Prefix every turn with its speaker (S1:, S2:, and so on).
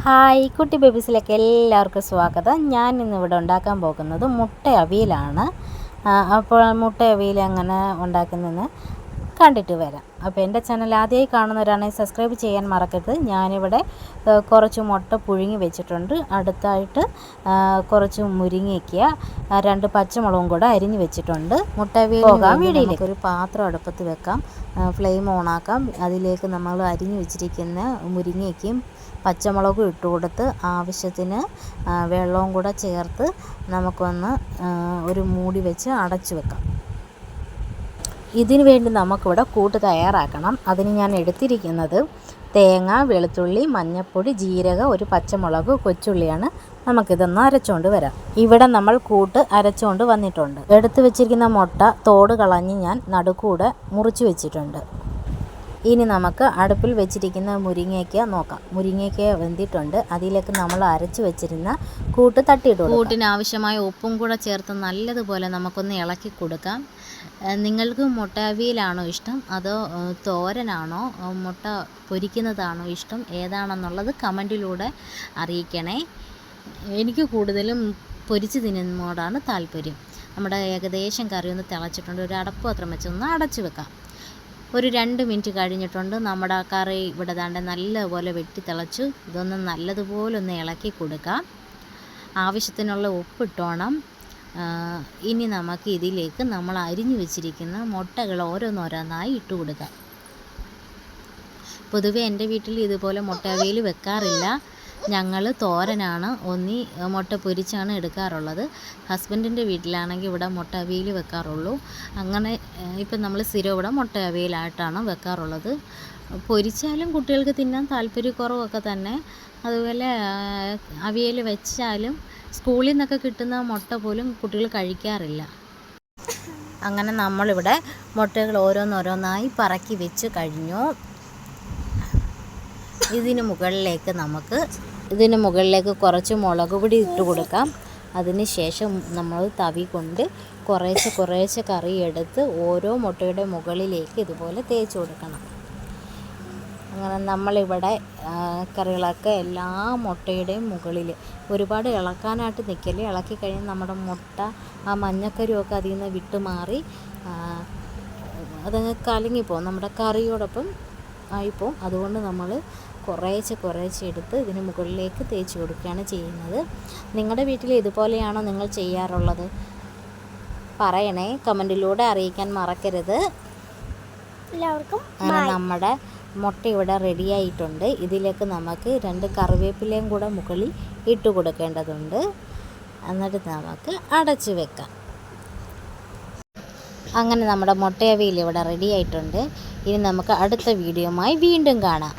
S1: Hi കുട്ടി ബേബീസിലേക്ക് എല്ലാവർക്കും സ്വാഗതം. ഞാൻ ഇന്നിവിടെ ഉണ്ടാക്കാൻ പോകുന്നത് മുട്ട അവിയലാണ്. അപ്പോൾ മുട്ട അവിയൽ എങ്ങനെ ഉണ്ടാക്കുന്നതെന്ന് കണ്ടിട്ട് വരാം. അപ്പോൾ എൻ്റെ ചാനൽ ആദ്യമായി കാണുന്നവരാണെങ്കിൽ സബ്സ്ക്രൈബ് ചെയ്യാൻ മറക്കരുത്. ഞാനിവിടെ കുറച്ച് മുട്ട പുഴുങ്ങി വെച്ചിട്ടുണ്ട്. അടുത്തായിട്ട് കുറച്ച് മുരിങ്ങയ്ക്ക, 2 പച്ചമുളകും കൂടെ അരിഞ്ഞ് വെച്ചിട്ടുണ്ട്. മുട്ട അവിയൽ വീടിലേക്ക് ഒരു പാത്രം അടുപ്പത്ത് വെക്കാം, ഫ്ലെയിം ഓണാക്കാം. അതിലേക്ക് നമ്മൾ അരിഞ്ഞ് വെച്ചിരിക്കുന്ന മുരിങ്ങയ്ക്കയും പച്ചമുളകും ഇട്ട് കൊടുത്ത് ആവശ്യത്തിന് വെള്ളവും കൂടെ ചേർത്ത് നമുക്കൊന്ന് ഒരു മൂടി വെച്ച് അടച്ചു വെക്കാം. ഇതിനു വേണ്ടി നമുക്കിവിടെ കൂട്ട് തയ്യാറാക്കണം. അതിന് ഞാൻ എടുത്തിരിക്കുന്നത് തേങ്ങ, വെളുത്തുള്ളി, മഞ്ഞൾപ്പൊടി, ജീരകം, ഒരു പച്ചമുളക്, കൊച്ചുള്ളിയാണ്. നമുക്കിതൊന്ന് അരച്ചുകൊണ്ട് വരാം. ഇവിടെ നമ്മൾ കൂട്ട് അരച്ചുകൊണ്ട് വന്നിട്ടുണ്ട്. എടുത്തു വെച്ചിരിക്കുന്ന മുട്ട തോട് കളഞ്ഞ് ഞാൻ നടുക്കൂടെ മുറിച്ച് വെച്ചിട്ടുണ്ട്. ഇനി നമുക്ക് അടുപ്പിൽ വെച്ചിരിക്കുന്ന മുരിങ്ങയ്ക്ക നോക്കാം. മുരിങ്ങയ്ക്ക വെന്തിട്ടുണ്ട്. അതിലേക്ക് നമ്മൾ അരച്ച് വെച്ചിരുന്ന കൂട്ട് തട്ടിയിട്ട് കൊടുക്കാം. കൂട്ടിന് ആവശ്യമായ ഉപ്പും കൂടെ ചേർത്ത് നല്ലതുപോലെ നമുക്കൊന്ന് ഇളക്കി കൊടുക്കാം. നിങ്ങൾക്ക് മുട്ട അവിയലാണോ ഇഷ്ടം, അതോ തോരനാണോ, മുട്ട പൊരിക്കുന്നതാണോ ഇഷ്ടം, ഏതാണെന്നുള്ളത് കമൻറ്റിലൂടെ അറിയിക്കണേ. എനിക്ക് കൂടുതലും പൊരിച്ച് തിന്നുന്നതിനോടാണ് താല്പര്യം. നമ്മുടെ ഏകദേശം കറി ഒന്ന് തിളച്ചിട്ടുണ്ട്. ഒരു അടപ്പ് പത്രം വെച്ചൊന്ന് അടച്ചു വെക്കാം. ഒരു 2 മിനിറ്റ് കഴിഞ്ഞിട്ടുണ്ട്. നമ്മുടെ കറി ഇവിടെ ദാണ്ട് നല്ലപോലെ വെട്ടി തിളച്ചു. ഇതൊന്ന് നല്ലതുപോലെ ഒന്ന് ഇളക്കി കൊടുക്കാം. ആവശ്യത്തിനുള്ള ഉപ്പിട്ടോണം. ഇനി നമുക്ക് ഇതിലേക്ക് നമ്മൾ അരിഞ്ഞു വെച്ചിരിക്കുന്ന മുട്ടകൾ ഓരോന്നോരോന്നായി ഇട്ട് കൊടുക്കാം. പൊതുവേ എൻ്റെ വീട്ടിൽ ഇതുപോലെ മുട്ട അവിയൽ വെക്കാറില്ല. ഞങ്ങൾ തോരനാണ് ഒന്നി മുട്ട പൊരിച്ചാണ് എടുക്കാറുള്ളത്. ഹസ്ബൻഡിൻ്റെ വീട്ടിലാണെങ്കിൽ ഇവിടെ മുട്ട അവിയൽ വെക്കാറുള്ളൂ. അങ്ങനെ ഇപ്പം നമ്മൾ സ്ഥിരം ഇവിടെ മുട്ട അവിയലായിട്ടാണ് വെക്കാറുള്ളത്. പൊരിച്ചാലും കുട്ടികൾക്ക് തിന്നാൻ താല്പര്യക്കുറവൊക്കെ തന്നെ. അതുപോലെ അവിയൽ വെച്ചാലും സ്കൂളിൽ നിന്നൊക്കെ കിട്ടുന്ന മുട്ട പോലും കുട്ടികൾ കഴിക്കാറില്ല. അങ്ങനെ നമ്മളിവിടെ മുട്ടകൾ ഓരോന്നോരോന്നായി പറക്കി വെച്ച് കഴിഞ്ഞു. ഇതിന് മുകളിലേക്ക് കുറച്ച് മുളക് പൊടി ഇട്ട് കൊടുക്കാം. അതിന് ശേഷം നമ്മൾ തവി കൊണ്ട് കുറേശ്ശെ കറി എടുത്ത് ഓരോ മുട്ടയുടെ മുകളിലേക്ക് ഇതുപോലെ തേച്ച് കൊടുക്കണം. അങ്ങനെ നമ്മളിവിടെ കറികളൊക്കെ എല്ലാ മുട്ടയുടെയും മുകളിൽ ഒരുപാട് ഇളക്കാനായിട്ട് നിൽക്കല്. ഇളക്കി കഴിഞ്ഞ് നമ്മുടെ മുട്ട ആ മഞ്ഞക്കരുമൊക്കെ അതിൽ നിന്ന് വിട്ടുമാറി അതങ്ങ് കലങ്ങിപ്പോവും, നമ്മുടെ കറിയോടൊപ്പം ആയിപ്പോവും. അതുകൊണ്ട് നമ്മൾ കുറേശ്ശെ എടുത്ത് ഇതിന് മുകളിലേക്ക് തേച്ച് കൊടുക്കുകയാണ് ചെയ്യുന്നത്. നിങ്ങളുടെ വീട്ടിൽ ഇതുപോലെയാണോ നിങ്ങൾ ചെയ്യാറുള്ളത്? പറയണേ, കമൻറ്റിലൂടെ അറിയിക്കാൻ മറക്കരുത്.
S2: എല്ലാവർക്കും
S1: നമ്മുടെ മുട്ട ഇവിടെ റെഡിയായിട്ടുണ്ട്. ഇതിലേക്ക് നമുക്ക് 2 കറിവേപ്പിലയും കൂടെ മുകളിൽ ഇട്ട് കൊടുക്കേണ്ടതുണ്ട്. എന്നിട്ട് നമുക്ക് അടച്ച് വെക്കാം. അങ്ങനെ നമ്മുടെ മുട്ട അവിയൽ ഇവിടെ റെഡിയായിട്ടുണ്ട്. ഇനി നമുക്ക് അടുത്ത വീഡിയോയുമായി വീണ്ടും കാണാം.